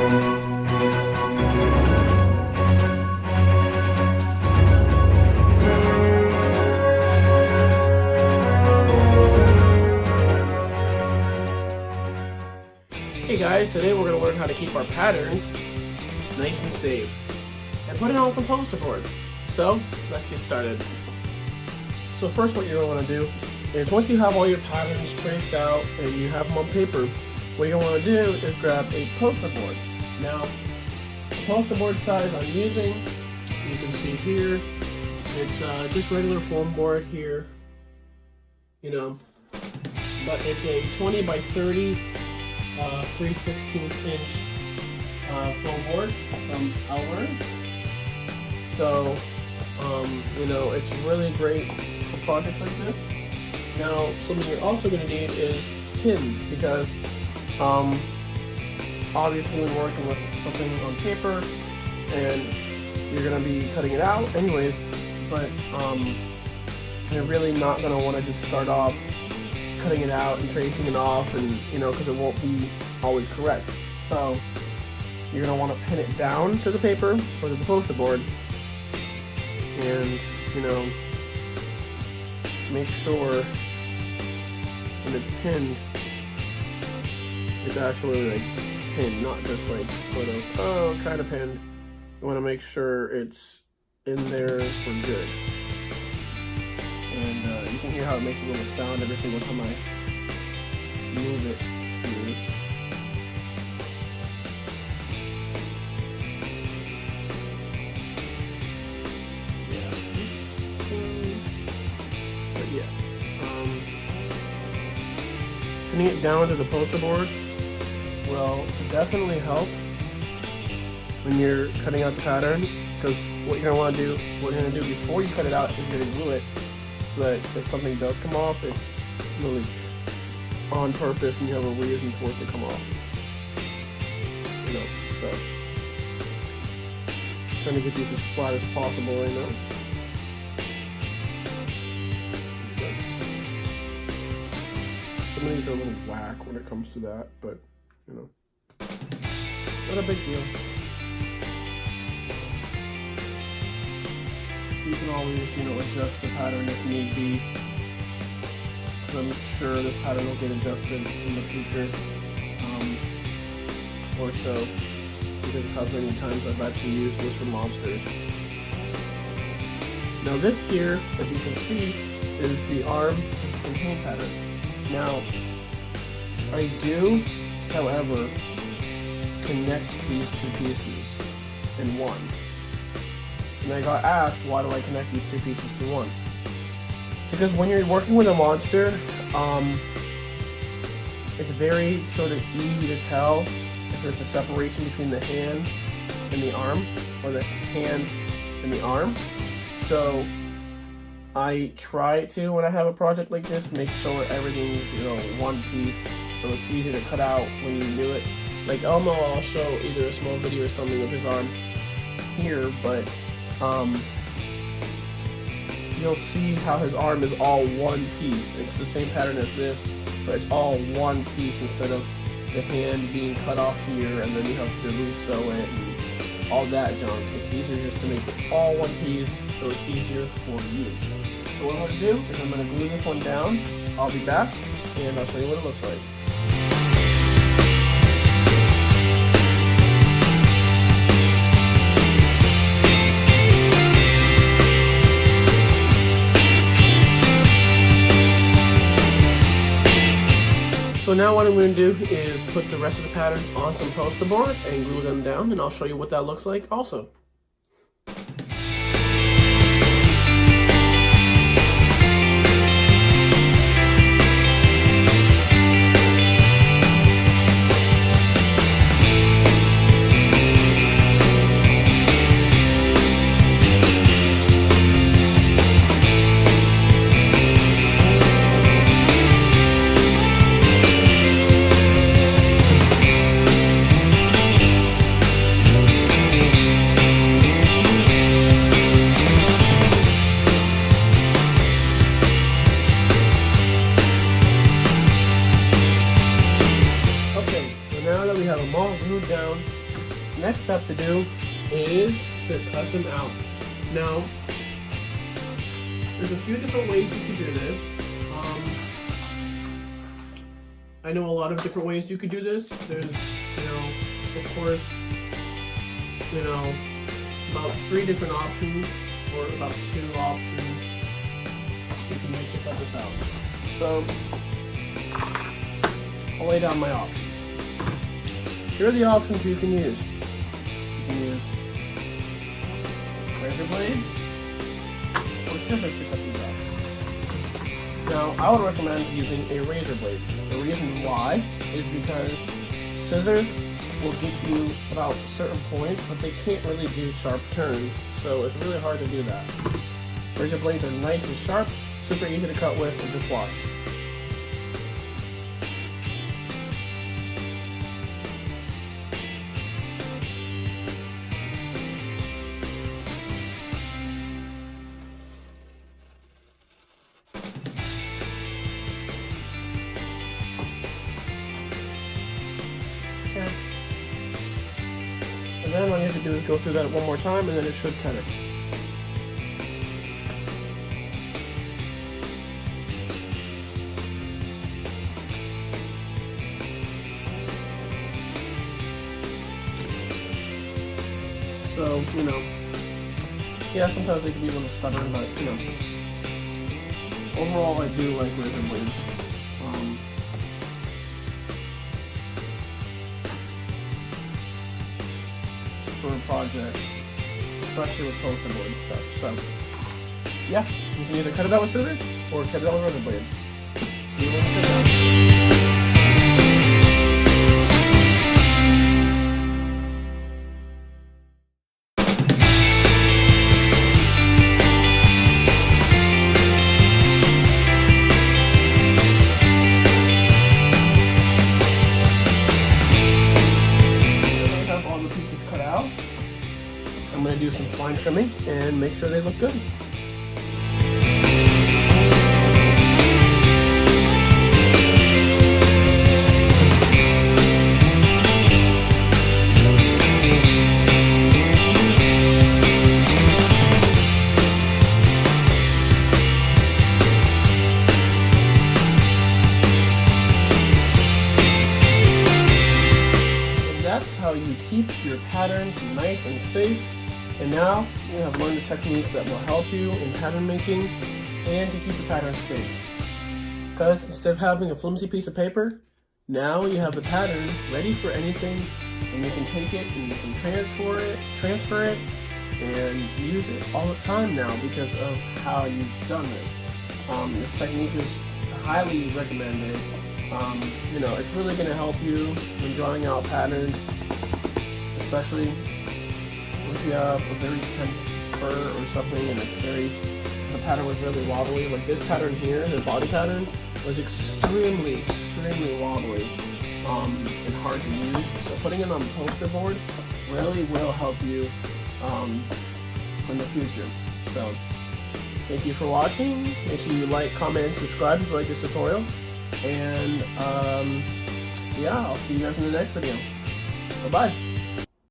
Hey guys, today we're going to learn how to keep our patterns nice and safe and put it on some poster board. So let's get started. So first what you're going to want to do is once you have all your patterns traced out and you have them on paper, what you're going to want to do is grab a poster board. Now the poster board size I'm using, you can see here, it's just regular foam board here, but it's a 20 by 30 3/16 inch foam board from Alvarez. So, it's really great for projects like this. Now, something you're also going to need is pins, because obviously when working with something on paper and you're going to be cutting it out anyways, but you're really not going to want to just start off cutting it out and tracing it off, and because it won't be always correct. So you're going to want to pin it down to the paper or to the poster board, and make sure when it's pinned, it's actually like pinned, not just like sort of kind of pinned. You want to make sure it's in there for good. And you can hear how it makes a little sound every single time I move it here. But yeah, putting it down to the poster board will definitely help when you're cutting out the pattern, because what you're going to do before you cut it out is you're going to glue it, so that if something does come off, it's really on purpose and you have a reason for it to come off. So trying to get these as flat as possible right now. Some of these are a little whack when it comes to that, but not a big deal. You can always, adjust the pattern if need be. I'm sure this pattern will get adjusted in the future, or so, because of how many times I've actually used this for monsters. Now this here, as you can see, is the arm and hand pattern. Now, I do, however, connect these two pieces in one. And I got asked, why do I connect these two pieces to one? Because when you're working with a monster, it's very sort of easy to tell if there's a separation between the hand and the arm, or the hand and the arm. So I try to, when I have a project like this, make sure everything's one piece, so it's easy to cut out when you do it. Like Elmo, I'll show either a small video or something of his arm here, but you'll see how his arm is all one piece. It's the same pattern as this, but it's all one piece instead of the hand being cut off here and then you have to re-sew it and all that junk. It's easier just to make it all one piece, so it's easier for you. So what I'm going to do is I'm going to glue this one down. I'll be back and I'll show you what it looks like. So now what I'm going to do is put the rest of the pattern on some poster board and glue them down, and I'll show you what that looks like also. Now that we have them all glued down, next step to do is to cut them out. Now, there's a few different ways you can do this. I know a lot of different ways you could do this. There's, of course, about 3 different options, or about 2 options you can use to cut this out. So, I'll lay down my options. Here are the options you can use. You can use razor blades or scissors to cut these out. Now, I would recommend using a razor blade. The reason why is because scissors will get you about certain points, but they can't really do sharp turns, so it's really hard to do that. Razor blades are nice and sharp, super easy to cut with, and just wash. Okay. And then all you have to do is go through that one more time, and then it should cut it. So, yeah, sometimes they can be a little stubborn, but, overall I do like razor blades. For a project, especially with poster board and stuff. So, yeah, you can either cut it out with scissors or cut it out with razor blades. See you when you cut it out. I'm going to do some fine trimming and make sure they look good. And that's how you keep your patterns nice and safe. And now you have learned the techniques that will help you in pattern making and to keep the pattern safe. Because instead of having a flimsy piece of paper, now you have the pattern ready for anything, and you can take it and you can transfer it, and use it all the time now because of how you've done this. This technique is highly recommended. It's really going to help you when drawing out patterns, especially if you have a very tense fur or something and the pattern was really wobbly. Like this pattern here, the body pattern, was extremely wobbly and hard to use. So putting it on poster board really will help you in the future. So thank you for watching. Make sure you like, comment, and subscribe if you like this tutorial. And yeah, I'll see you guys in the next video. Bye-bye.